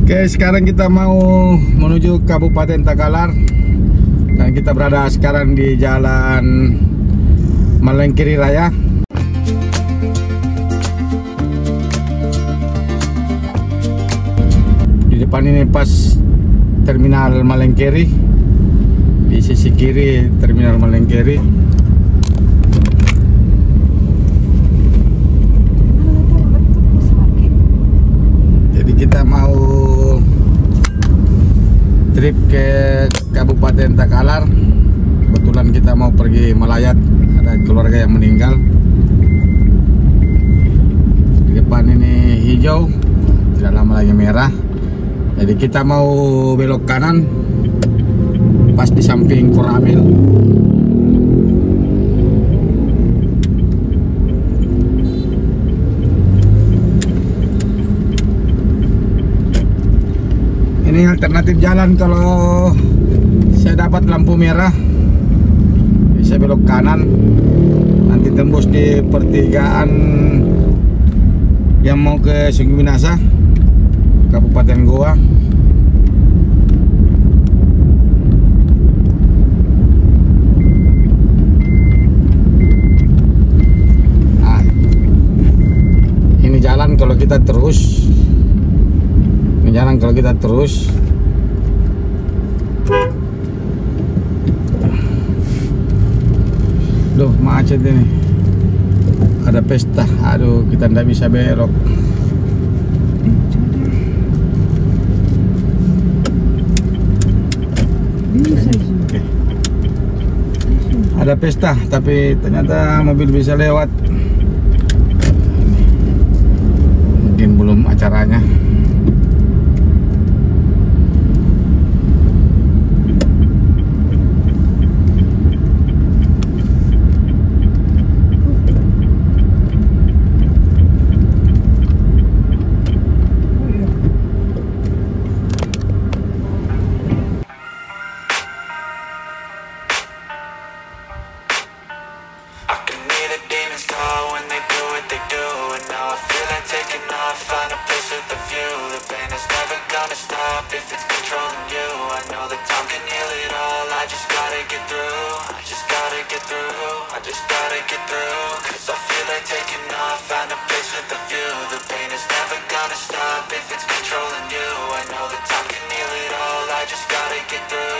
Oke, sekarang kita mau menuju Kabupaten Takalar dan kita berada sekarang di Jalan Malengkeri Raya. Di depan ini pas Terminal Malengkeri, di sisi kiri Terminal Malengkeri. Jadi kita mau trip ke Kabupaten Takalar. Kebetulan kita mau pergi melayat, ada keluarga yang meninggal. Di depan ini hijau, tidak lama lagi merah. Jadi kita mau belok kanan pas di samping Koramil. Ini alternatif jalan kalau saya dapat lampu merah, bisa belok kanan, nanti tembus di pertigaan yang mau ke Sungguh Minasa, Kabupaten Goa. Nah, ini jalan kalau kita terus. Jalan kalau kita terus. Duh, macet ini. Ada pesta. Aduh, kita nggak bisa belok. Oke. Ada pesta, tapi ternyata mobil bisa lewat. Mungkin belum acaranya.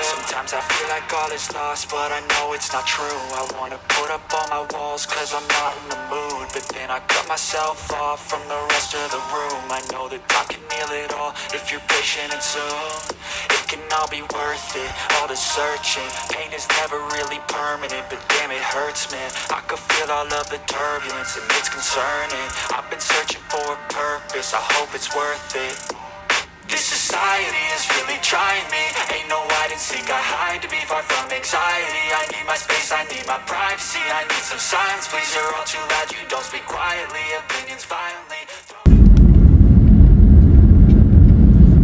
Sometimes I feel like all is lost, but I know it's not true. I wanna put up all my walls, cause I'm not in the mood. But then I cut myself off from the rest of the room. I know that time can heal it all, if you're patient and soon. It can all be worth it, all the searching. Pain is never really permanent, but damn it hurts, man. I could feel all of the turbulence and it's concerning. I've been searching for a purpose, I hope it's worth it. This society is really trying me. Ain't no hide and seek, I hide to be far from anxiety. I need my space, I need my privacy. I need some silence, please, you're all too loud. You don't speak quietly, opinions violently.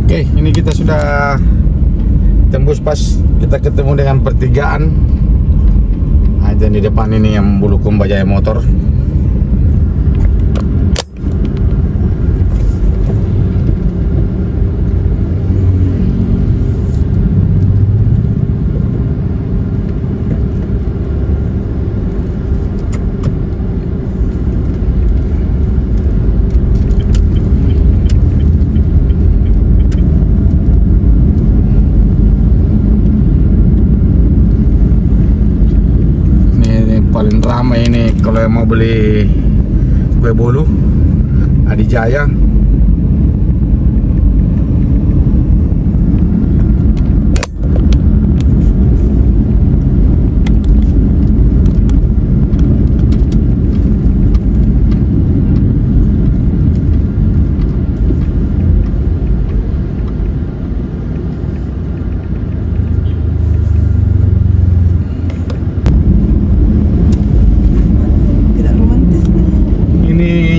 Oke, ini kita sudah tembus pas kita ketemu dengan pertigaan. Nah, itu di depan ini yang Bulukumba Jaya Motor. Paling ramai ini kalau mau beli kue bolu Adijaya.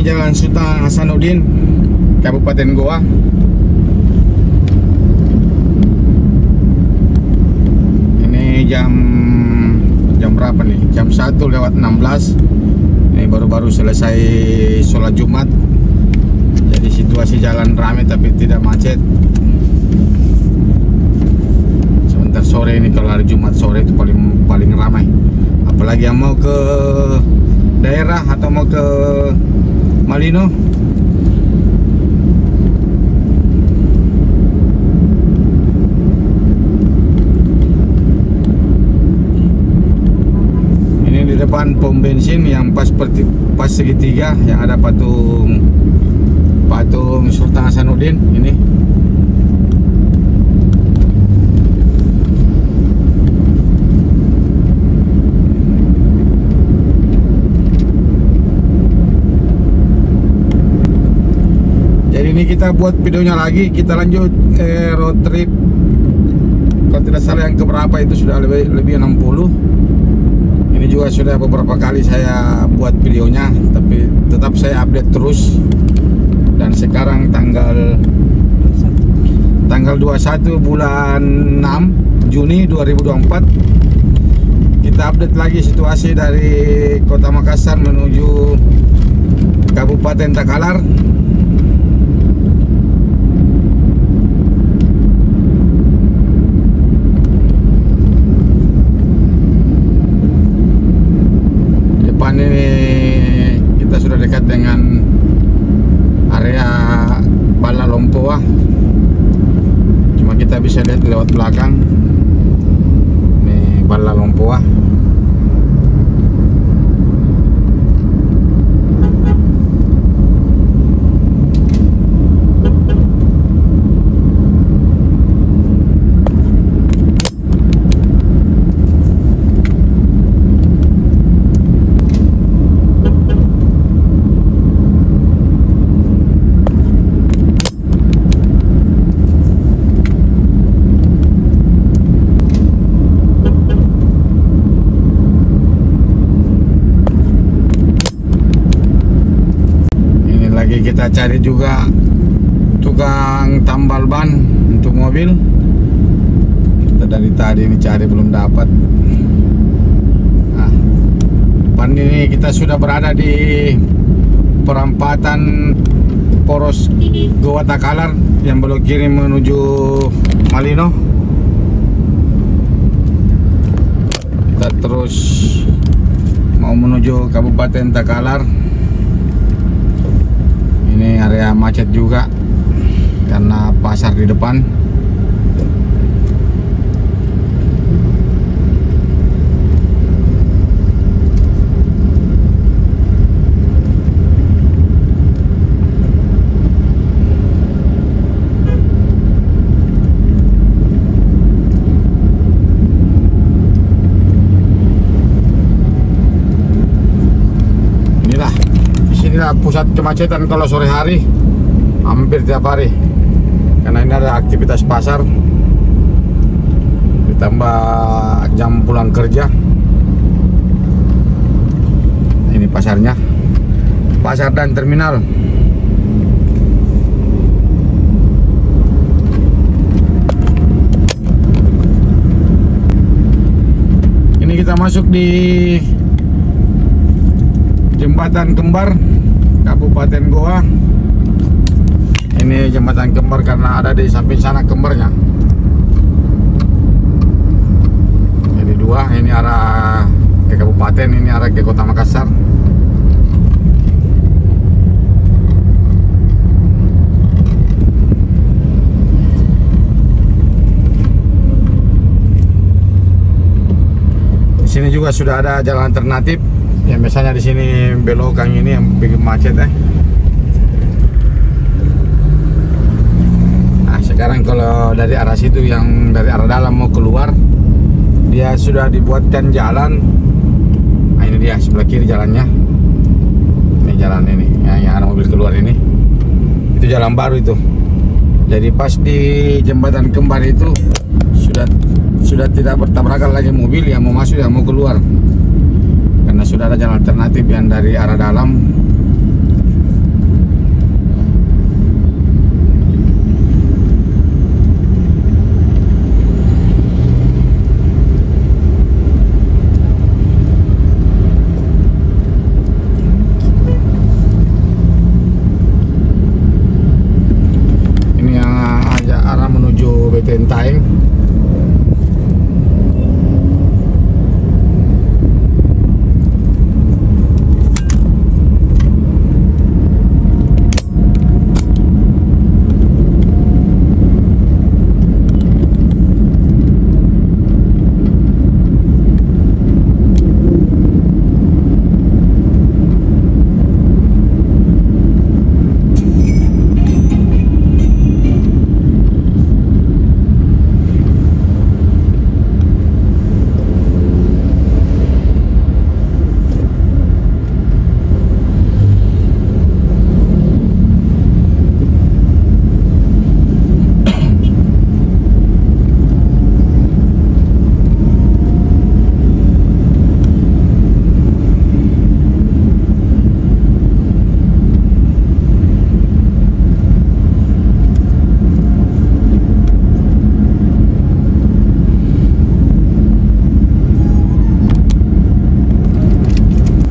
Jalan Sultan Hasanuddin, Kabupaten Goa. Ini jam berapa nih? Jam 1:16. Ini baru-baru selesai sholat Jumat. Jadi situasi jalan ramai tapi tidak macet. sore ini, kalau hari Jumat sore itu paling ramai. Apalagi yang mau ke daerah atau mau ke Malino. Ini di depan pom bensin yang pas segitiga yang ada patung Sultan Hasanuddin ini. Ini kita buat videonya lagi, kita lanjut road trip. Kalau tidak salah yang keberapa itu sudah lebih 60. Ini juga sudah beberapa kali saya buat videonya, tapi tetap saya update terus. Dan sekarang tanggal 21 bulan 6 Juni 2024, kita update lagi situasi dari Kota Makassar menuju Kabupaten Takalar. Ini kita sudah dekat dengan area Bala Lompoa. Cuma kita bisa lihat lewat belakang. Ini Bala Lompoa. Kita cari juga tukang tambal ban untuk mobil. Kita dari tadi ini cari belum dapat. Nah, depan ini kita sudah berada di perampatan Poros Goa Takalar yang belok kiri menuju Malino. Kita terus mau menuju Kabupaten Takalar. Ini area macet juga karena pasar di depan. Pusat kemacetan kalau sore hari, hampir tiap hari, karena ini ada aktivitas pasar ditambah jam pulang kerja. Ini pasarnya, pasar dan terminal. Ini kita masuk di Jembatan Kembar Kabupaten Goa. Ini jembatan kembar karena ada di samping sana kembarnya. Jadi dua, ini arah ke kabupaten, ini arah ke Kota Makassar. Di sini juga sudah ada jalan alternatif. Yang biasanya di sini belokan ini yang bikin macet Nah, sekarang kalau dari arah situ yang dari arah dalam mau keluar, dia sudah dibuatkan jalan. Nah, ini dia sebelah kiri jalannya. Ini jalan ini, yang ada mobil keluar ini. Itu jalan baru itu. Jadi pas di jembatan kembar itu sudah tidak bertabrakan lagi mobil yang mau masuk yang mau keluar. Karena sudah ada jalan alternatif yang dari arah dalam. Ini yang arah menuju BTN Taeng.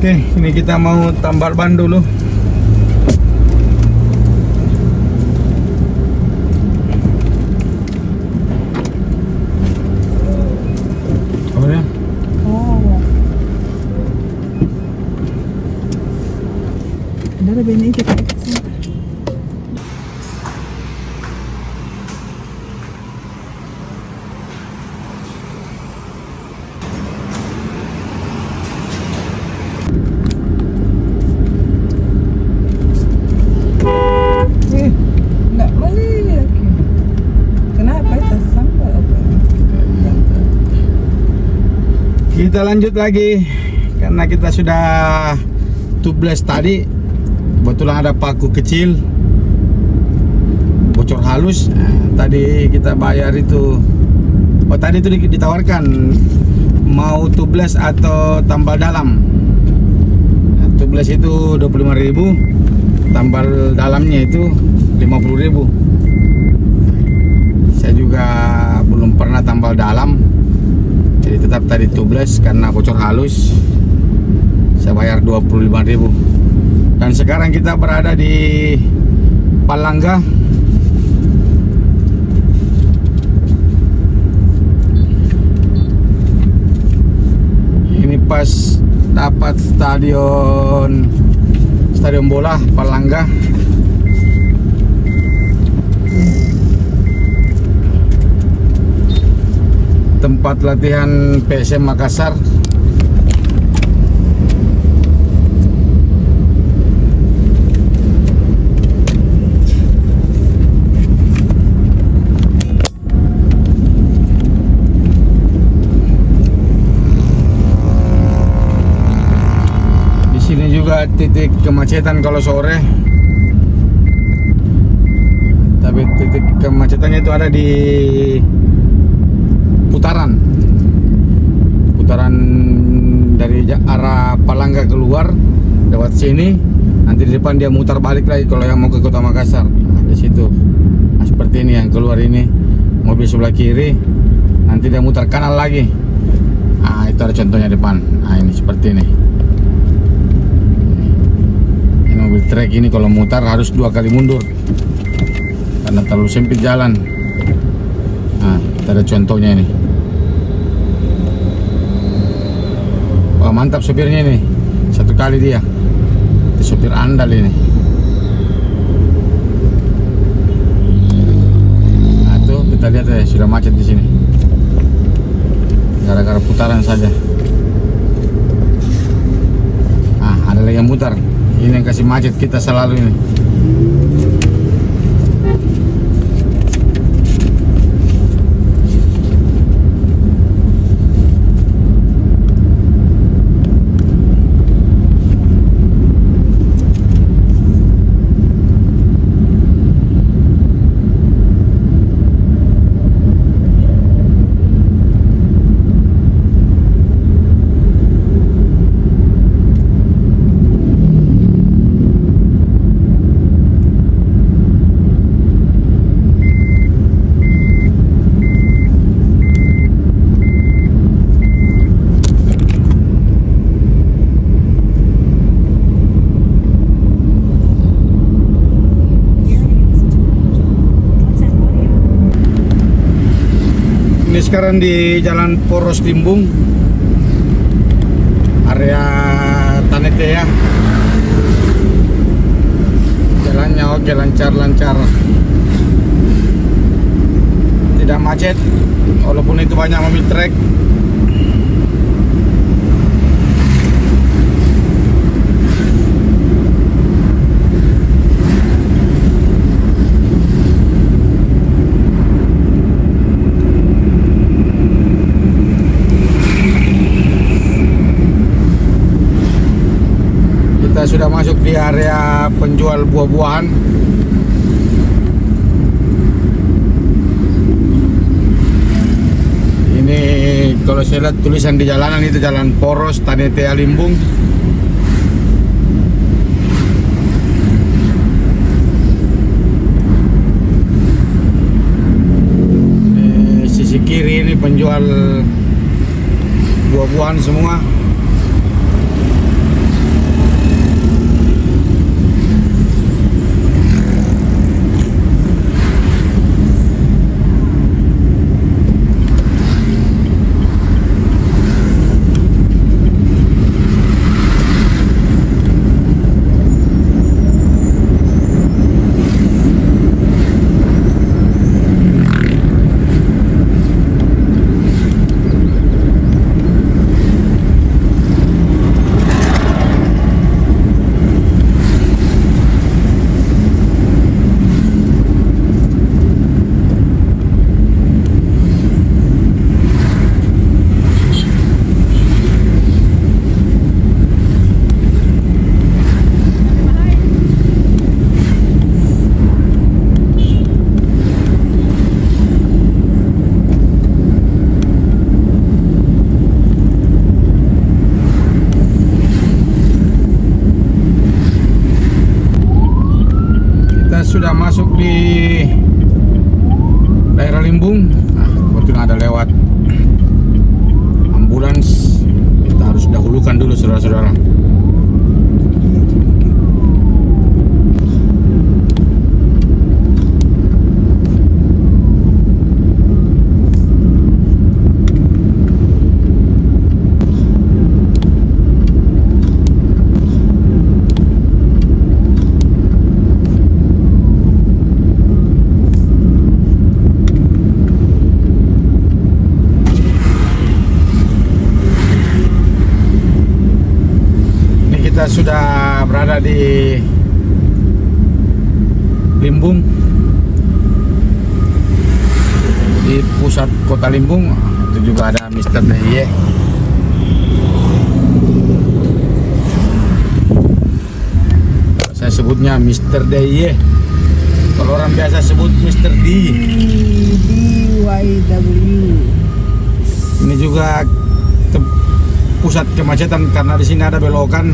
Oke, ini kita mau tambal ban dulu. Apa ya? Oh. Ada bini kita. Kita lanjut lagi karena kita sudah tubeless tadi. Kebetulan ada paku kecil bocor halus. Nah, tadi kita bayar itu. Oh, tadi itu ditawarkan mau tubeless atau tambal dalam. Nah, tubeless itu 25.000, tambal dalamnya itu 50.000. Saya juga belum pernah tambal dalam. Jadi tetap tadi tubeless karena bocor halus. Saya bayar 25.000. Dan sekarang kita berada di Palangga. Ini pas dapat stadion bola Palangga. Tempat latihan PSM Makassar. Di sini juga titik kemacetan kalau sore. Tapi titik kemacetannya itu ada di putaran dari arah Palangga keluar lewat sini, nanti di depan dia mutar balik lagi kalau yang mau ke Kota Makassar. Nah, di situ. Nah, seperti ini yang keluar ini mobil sebelah kiri, nanti dia mutar kanan lagi. Nah, itu ada contohnya depan. Nah, ini seperti ini. Ini mobil trek ini kalau mutar harus 2 kali mundur karena terlalu sempit jalan. Nah, kita ada contohnya ini. Wah, mantap sopirnya ini. 1 kali dia. Itu sopir andal ini. Nah, tuh kita lihat ya, sudah macet di sini. Gara-gara putaran saja. Nah, ada lagi yang mutar. Ini yang kasih macet kita selalu ini. Ini sekarang di Jalan Poros Limbung, area Tanetea. Jalannya oke, lancar-lancar, tidak macet walaupun itu banyak mobil trek. Kita sudah masuk di area penjual buah-buahan. Ini kalau saya lihat tulisan di jalanan itu Jalan Poros Tanetea Limbung. Di sisi kiri ini penjual buah-buahan semua. kita masuk di daerah Limbung. Nah, kebetulan ada lewat ambulans. Kita harus dahulukan dulu, saudara-saudara. Kita sudah berada di Limbung, di pusat kota Limbung. Itu juga ada Mr. DIY. Saya sebutnya Mr. DIY. Kalau orang biasa sebut Mr. D. DYW. Ini juga pusat kemacetan karena di sini ada belokan.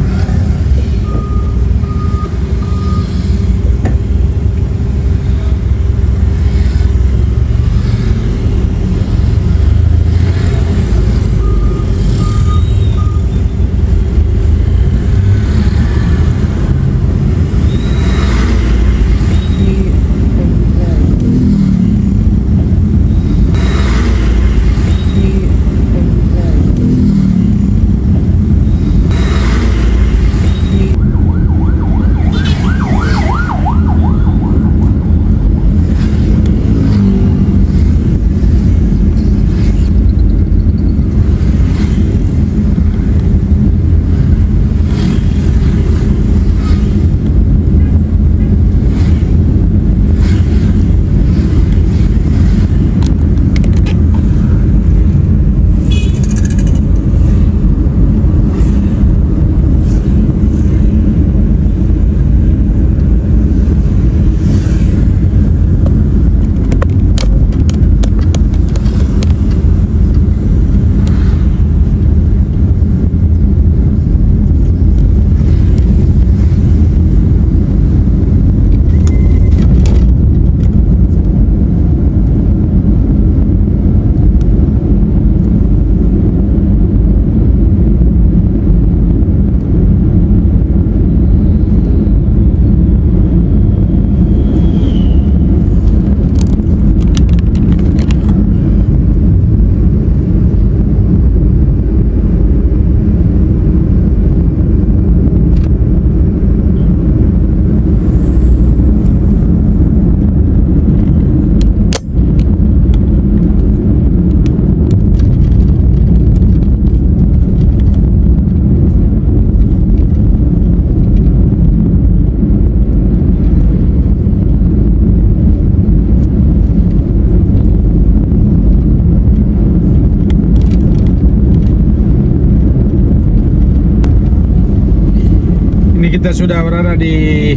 Ini kita sudah berada di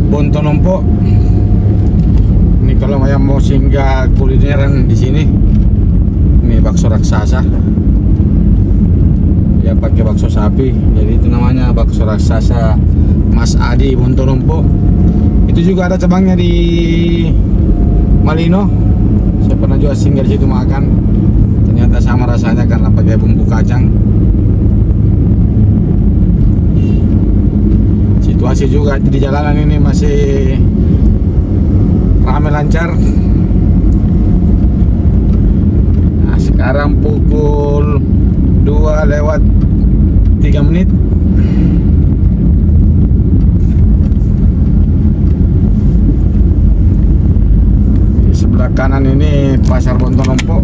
Bontonompo. Ini kalau yang mau singgah kulineran di sini, ini bakso raksasa. Ya pakai bakso sapi, jadi itu namanya bakso raksasa Mas Adi Bontonompo. Itu juga ada cabangnya di Malino. Saya pernah juga singgah di situ makan. Ternyata sama rasanya karena pakai bumbu kacang. Situasi juga di jalanan ini masih ramai lancar. Nah, sekarang pukul 2:03. Di sebelah kanan ini Pasar Bontonompo.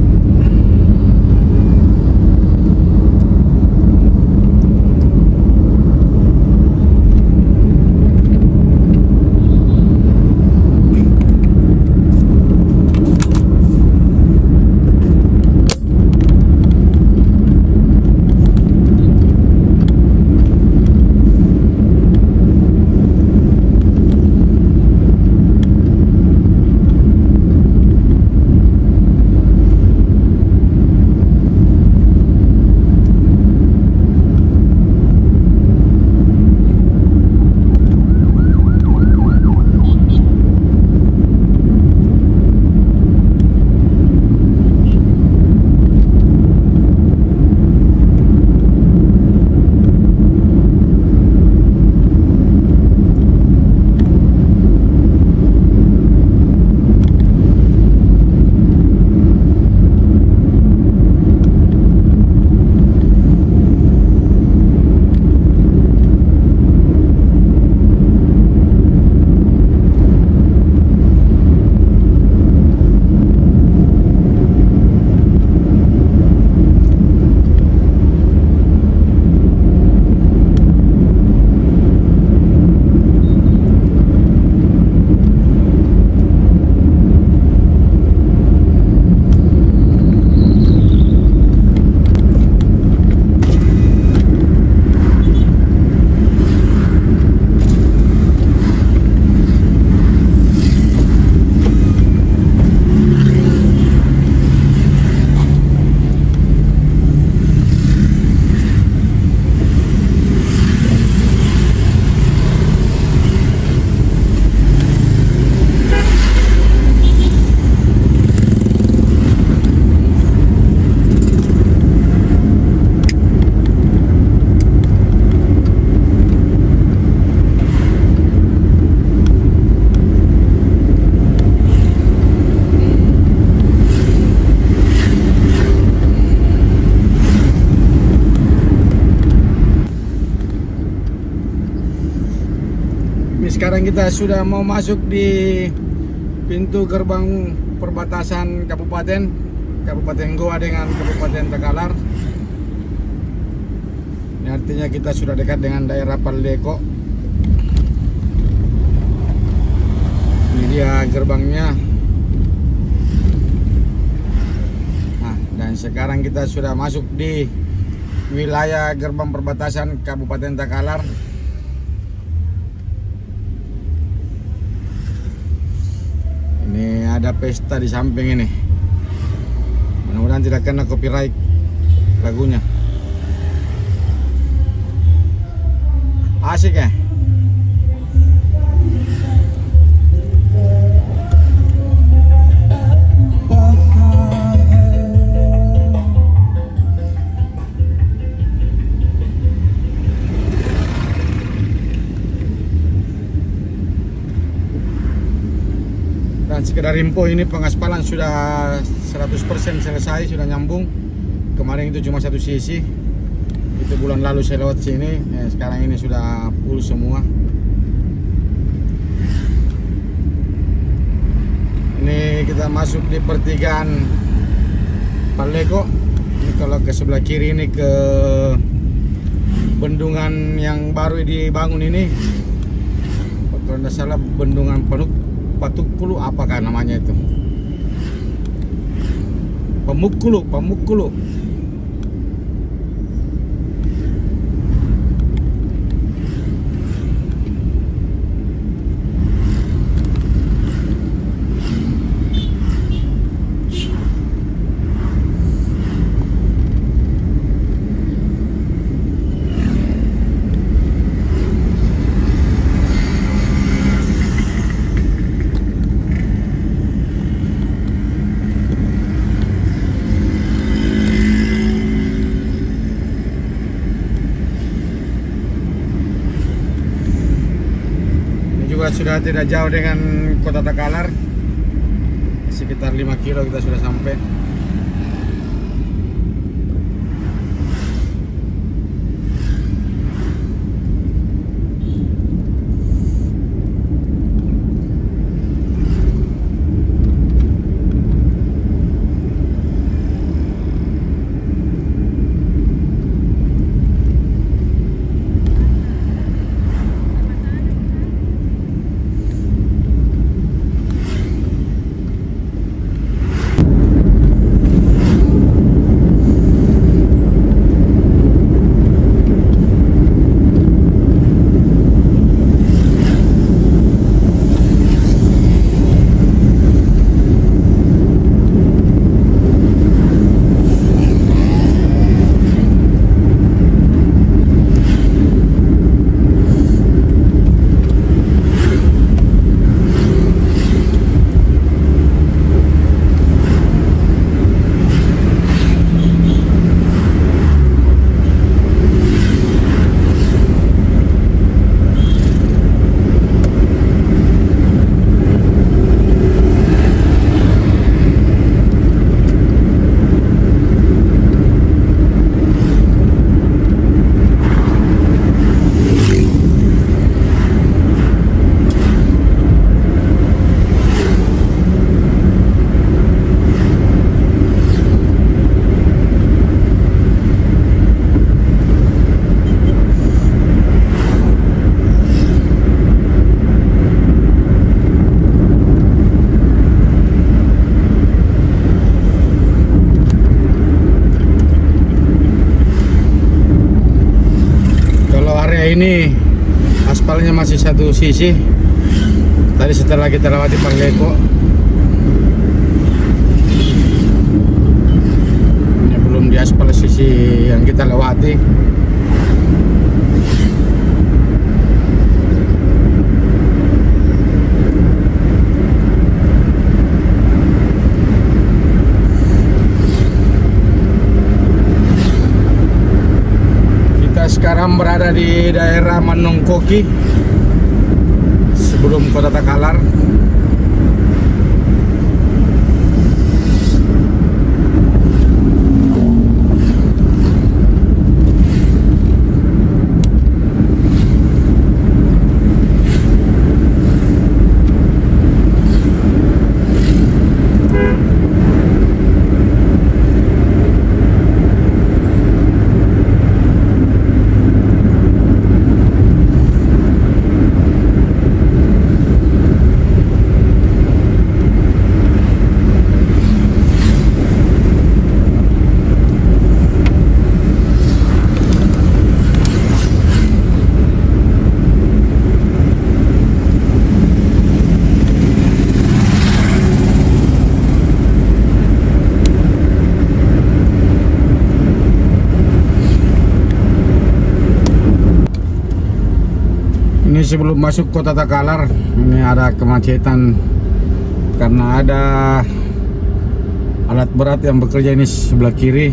Sekarang kita sudah mau masuk di pintu gerbang perbatasan Kabupaten Goa dengan Kabupaten Takalar. Ini artinya kita sudah dekat dengan daerah Palleko. Ini dia gerbangnya. Nah, dan sekarang kita sudah masuk di wilayah gerbang perbatasan Kabupaten Takalar. Ini ada pesta di samping ini. Mudah-mudahan tidak kena copyright lagunya. Asik ya? Dan sekedar info, ini pengaspalan sudah 100% selesai, sudah nyambung. Kemarin itu cuma satu sisi. Itu bulan lalu saya lewat sini, sekarang ini sudah full semua. Ini kita masuk di pertigaan Palleko. Ini kalau ke sebelah kiri ini ke bendungan yang baru dibangun ini. Kalau tidak salah bendungan Patukulu, apakah namanya itu? Pamukkulu. Sudah tidak jauh dengan kota Takalar, sekitar 5 kilo kita sudah sampai. Ini aspalnya masih satu sisi. Tadi setelah kita lewati Palleko, ini belum diaspal sisi yang kita lewati. Sekarang berada di daerah Manongkoki sebelum kota Takalar. sebelum masuk kota Takalar ini ada kemacetan karena ada alat berat yang bekerja ini sebelah kiri,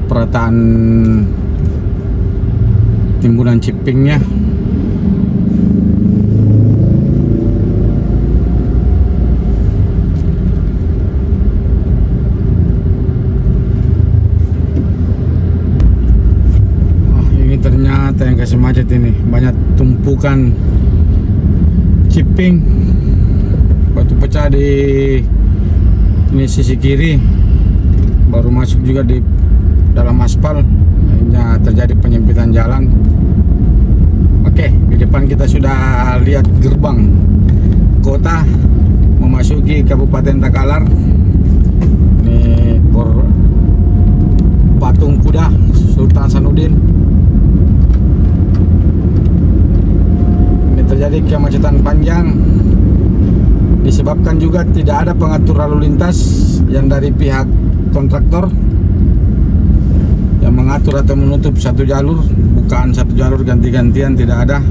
perataan timbunan cipingnya. Ternyata yang kasih macet ini banyak tumpukan ciping, batu pecah di ini sisi kiri, baru masuk juga di dalam aspal, akhirnya terjadi penyempitan jalan. Oke, di depan kita sudah lihat gerbang kota memasuki Kabupaten Takalar. Ini patung kuda Sultan Hasanuddin. Terjadi kemacetan panjang disebabkan juga tidak ada pengatur lalu lintas yang dari pihak kontraktor yang mengatur atau menutup satu jalur, bukan satu jalur ganti-gantian, tidak ada.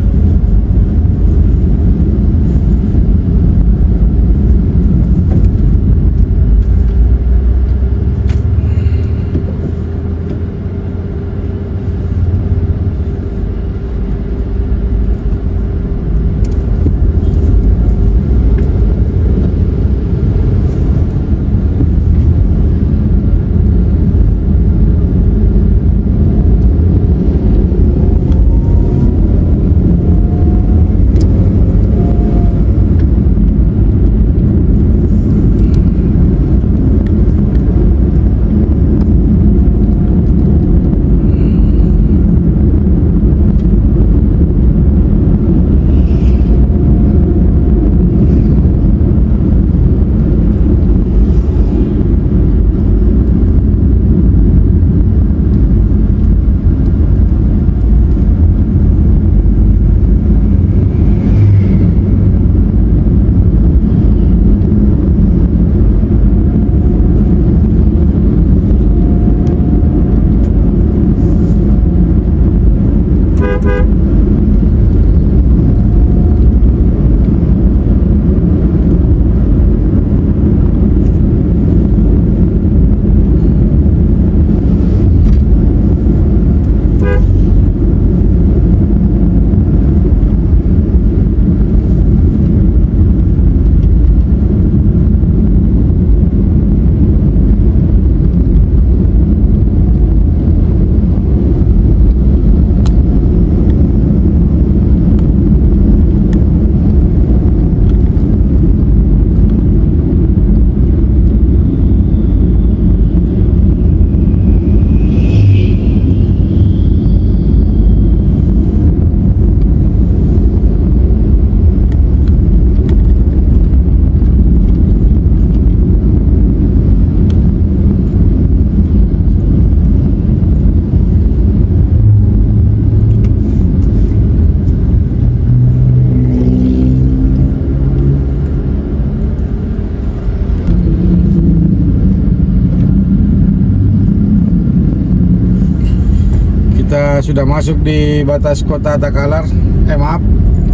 Kita sudah masuk di batas kota Takalar. Maaf,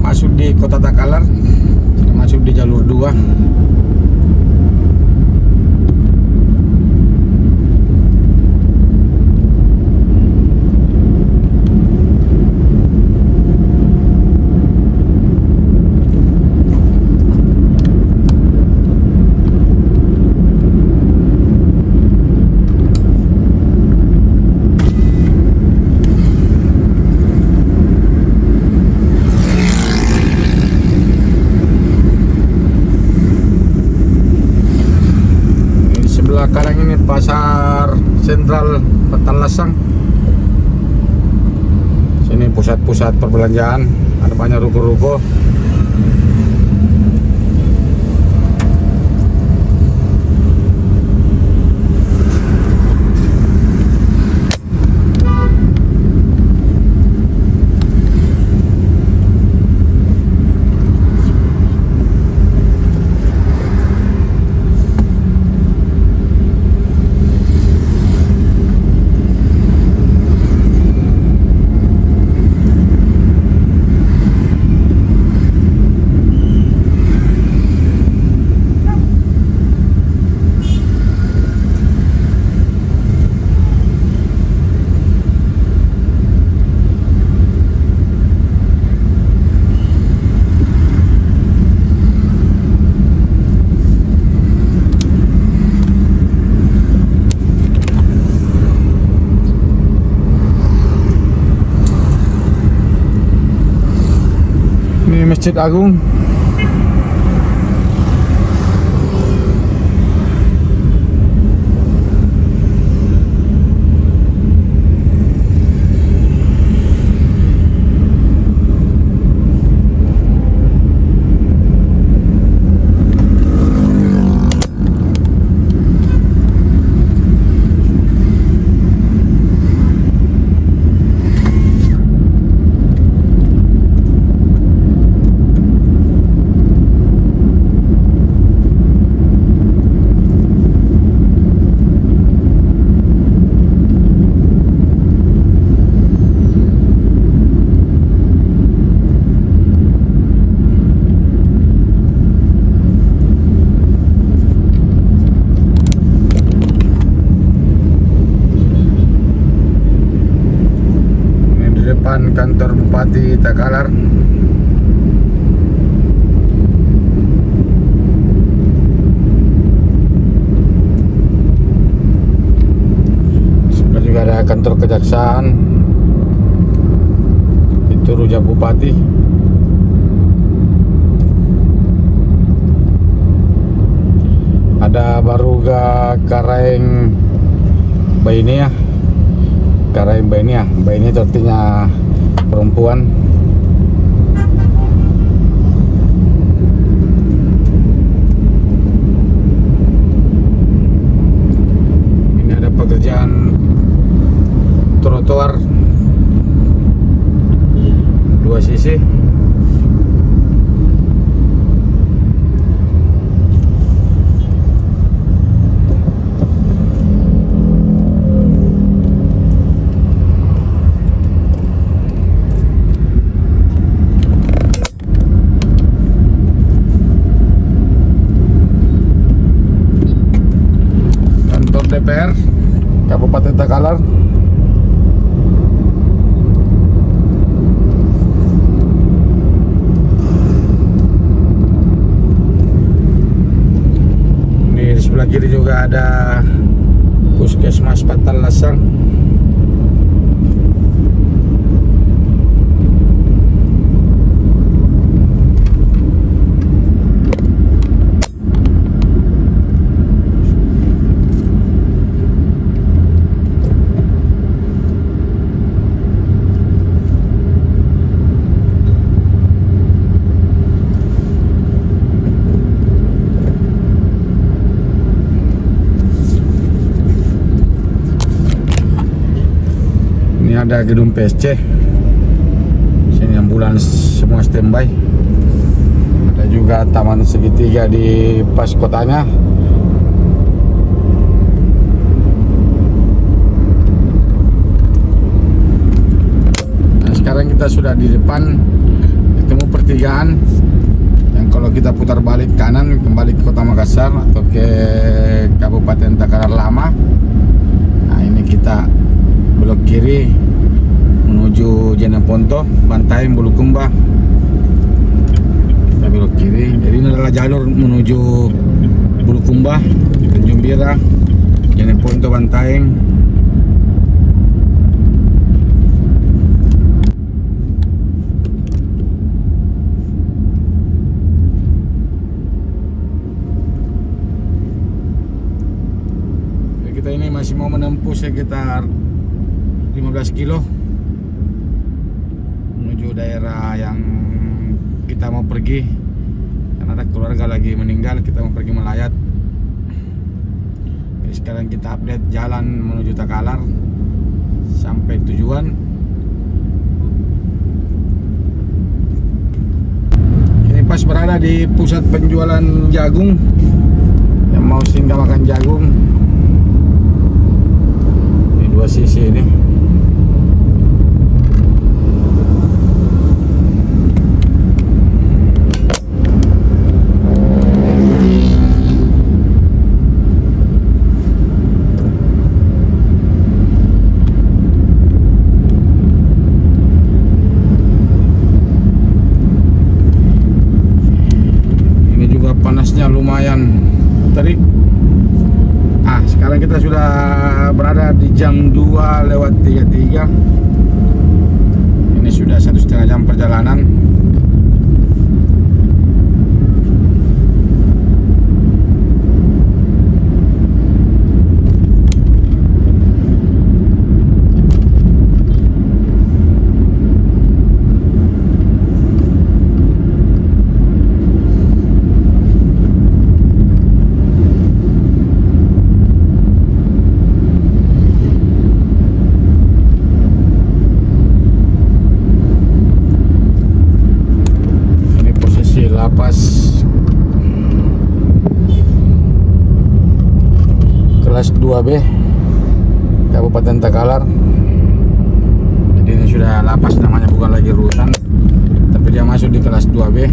masuk di kota Takalar. Sudah masuk di jalur 2. Sekarang ini pasar sentral Petalasang. Sini pusat-pusat perbelanjaan, ada banyak ruko-ruko. Masjid Agung. Kantor Bupati Takalar. Sebelah juga ada kantor kejaksaan. Itu rujak Bupati. Ada Baruga Karaeng Bainia. Karaeng Bainia. Bainia itu artinya perempuan. Ini ada pekerjaan trotoar dua sisi. DPR Kabupaten Takalar. Ini di sebelah kiri juga ada Puskesmas Patal Lasang. Ada gedung PSC. Sini ambulans semua standby. Ada juga taman segitiga di pas kotanya. Nah, sekarang kita sudah di depan, ketemu pertigaan yang kalau kita putar balik kanan kembali ke Kota Makassar atau ke Kabupaten Takalar Lama. Nah, ini kita belok kiri menuju Jeneponto, Bantaeng, Bulukumba. Kita belok kiri. Jadi ini adalah jalur menuju Bulukumba, Tanjung Bira, Jeneponto, Bantaeng. Jadi kita ini masih mau menempuh sekitar 15 kilo menuju daerah yang kita mau pergi, karena ada keluarga lagi meninggal, kita mau pergi melayat. Jadi sekarang kita update jalan menuju Takalar sampai tujuan. Ini pas berada di pusat penjualan jagung, yang mau singgah makan jagung. Ini dua sisi ini. Lumayan terik. Sekarang kita sudah berada di jam 2:33. Ini sudah 1,5 jam perjalanan. kelas 2B Kabupaten Takalar. Jadi ini sudah lapas namanya, bukan lagi rutan, tapi dia masuk di kelas 2B.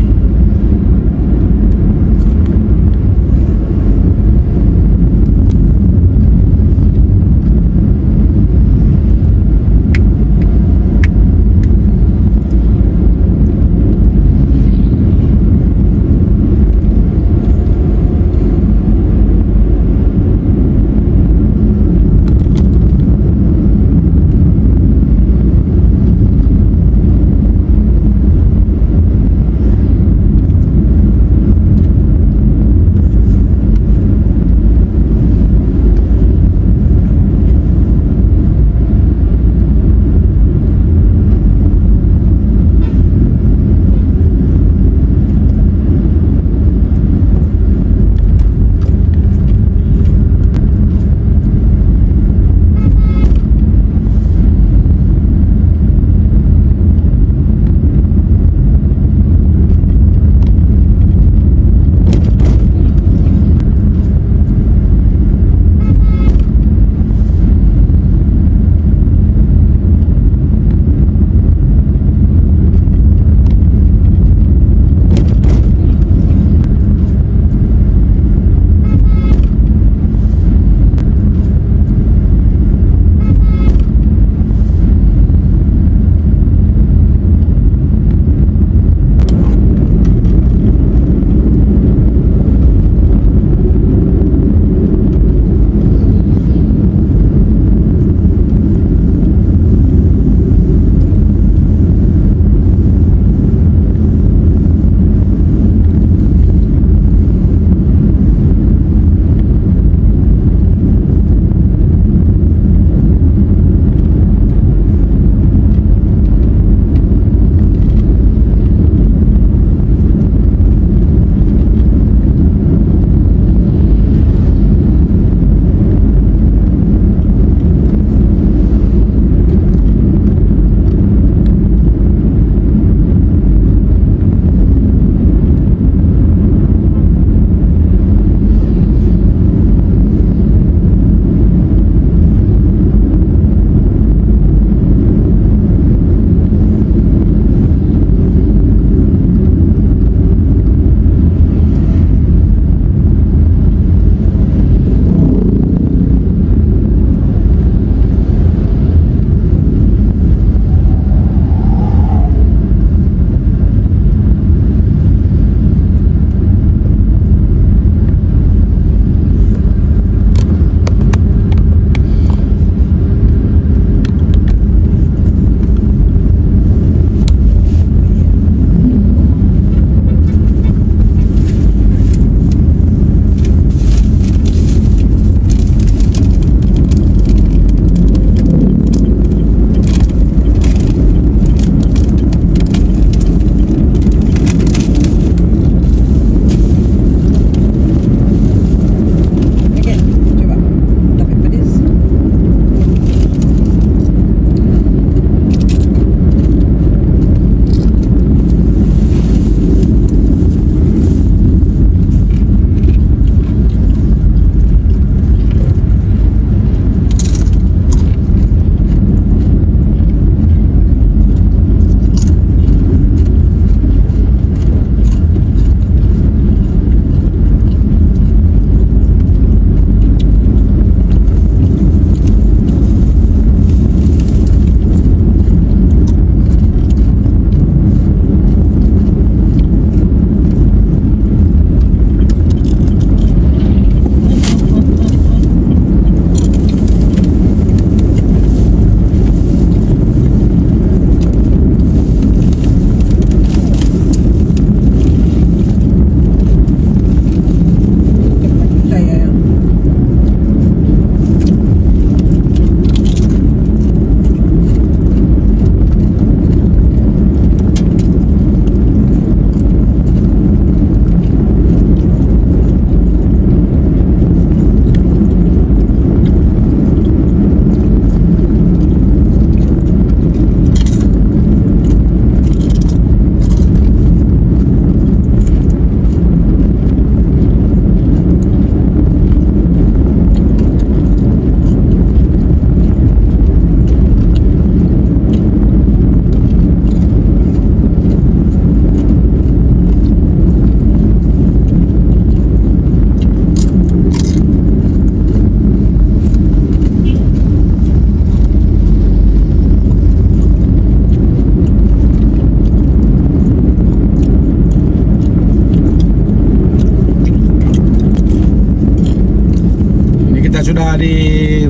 di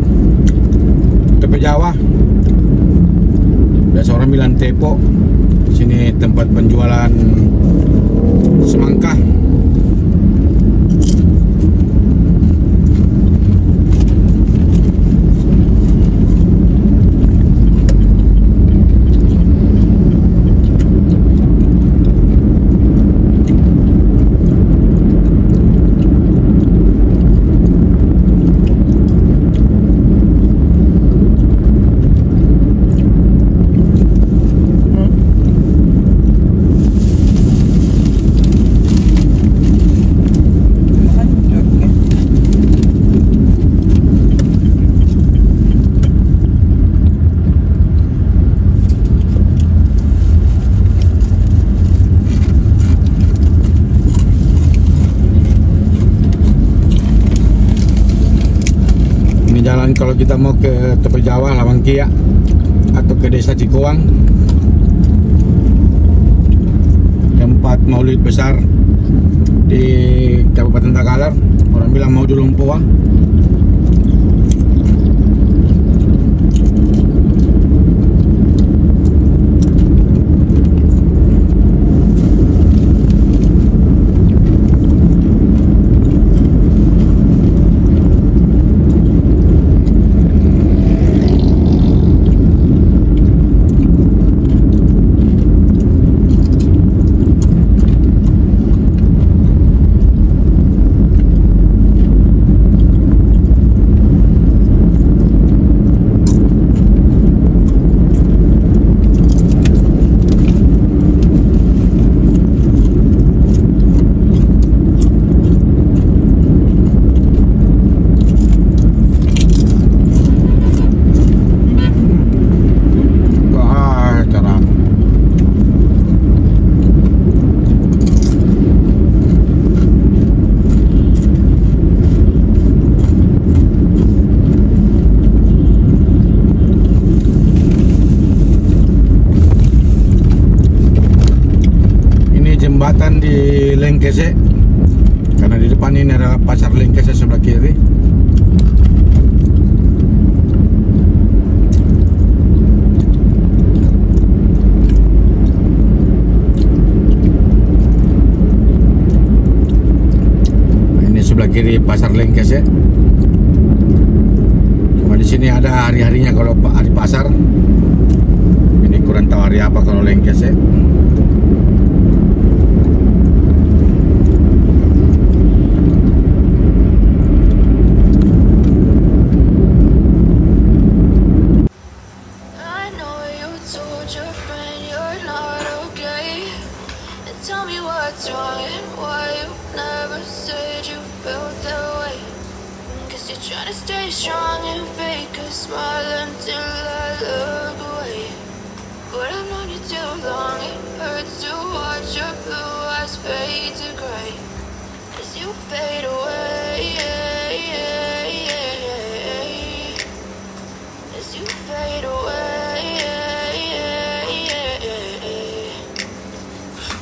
tepi Jawa. Biasa orang bilang Tepo. Sini tempat penjualan semangka. Jalan kalau kita mau ke tepi Jawa, Lawangkia atau ke desa Cikoang, tempat maulid besar di Kabupaten Takalar, orang bilang mau Lumpuang. Jembatan di Lengkese, karena di depan ini adalah pasar Lengkese sebelah kiri. Nah, ini sebelah kiri pasar Lengkese. Cuma di sini ada hari-harinya kalau hari pasar. Ini kurang tahu hari apa kalau Lengkese. Trying to stay strong and fake a smile until I look away. But I've known you too long, it hurts to watch your blue eyes fade to gray as you fade away, as you fade away.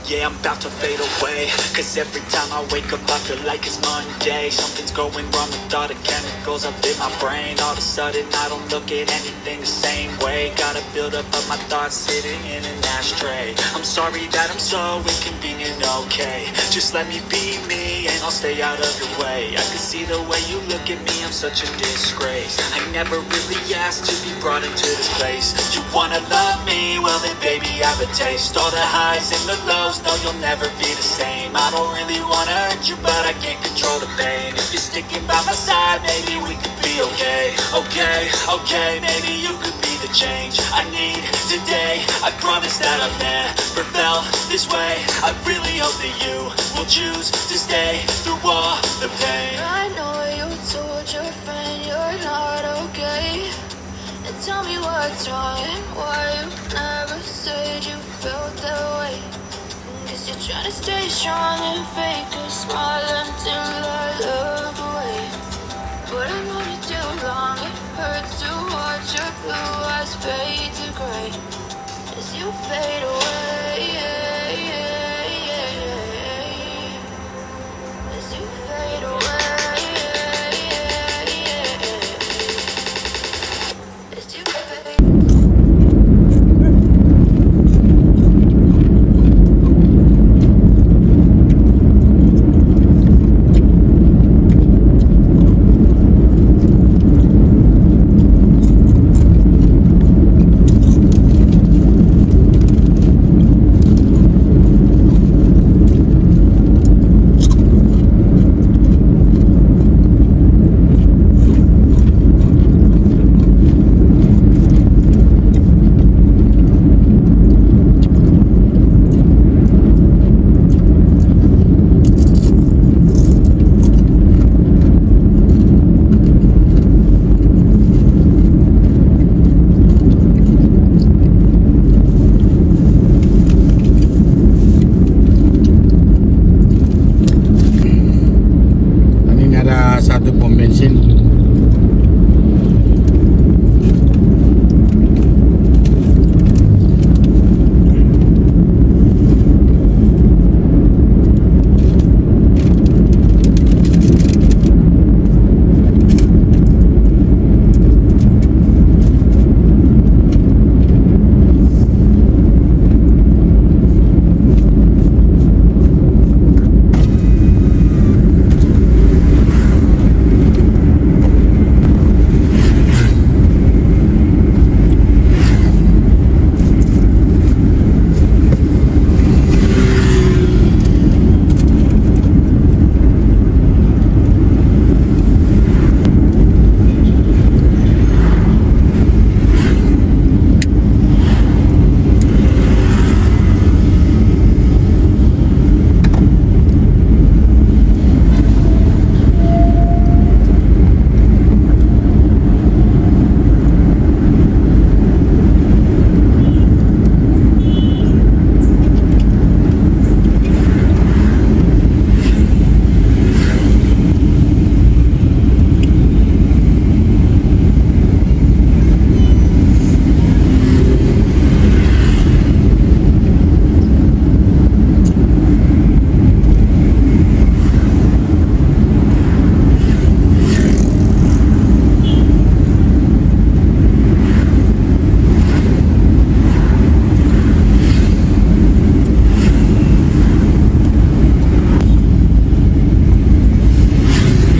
Yeah, I'm about to fade away, cause every time I wake up I feel like it's Monday. Something's going wrong with all the chemicals up in my brain. All of a sudden I don't look at anything the same way. Gotta build up of my thoughts sitting in an ashtray. I'm sorry that I'm so inconvenient, okay. Just let me be me and I'll stay out of your way. I can see the way you look at me, I'm such a disgrace. I never really asked to be brought into this place. You wanna love me? Well then baby I have a taste. All the highs and the lows, no you'll never be the same. I don't really wanna hurt you but I can't control the pain. If you're sticking by my side, maybe we could be okay. Okay, maybe you could be the change I need today. I promise that I've never felt this way. I really hope that you will choose to stay through all the pain. I know you told your friend you're not okay, and tell me what's wrong and why you never said you felt that way. Cause you're trying to stay strong and fake a smile until I look away. But I've known you too long, it hurts to watch your blue eyes fade to gray as you fade away, as you fade away. pom bensin.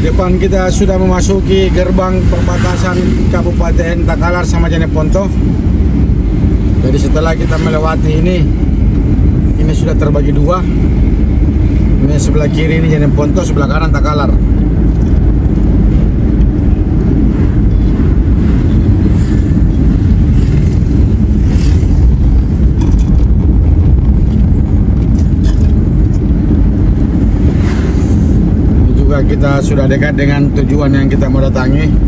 Depan kita sudah memasuki gerbang perbatasan Kabupaten Takalar sama Jeneponto. Jadi setelah kita melewati ini sudah terbagi dua. Ini sebelah kiri ini Jeneponto, sebelah kanan Takalar. Kita sudah dekat dengan tujuan yang kita mau datangi.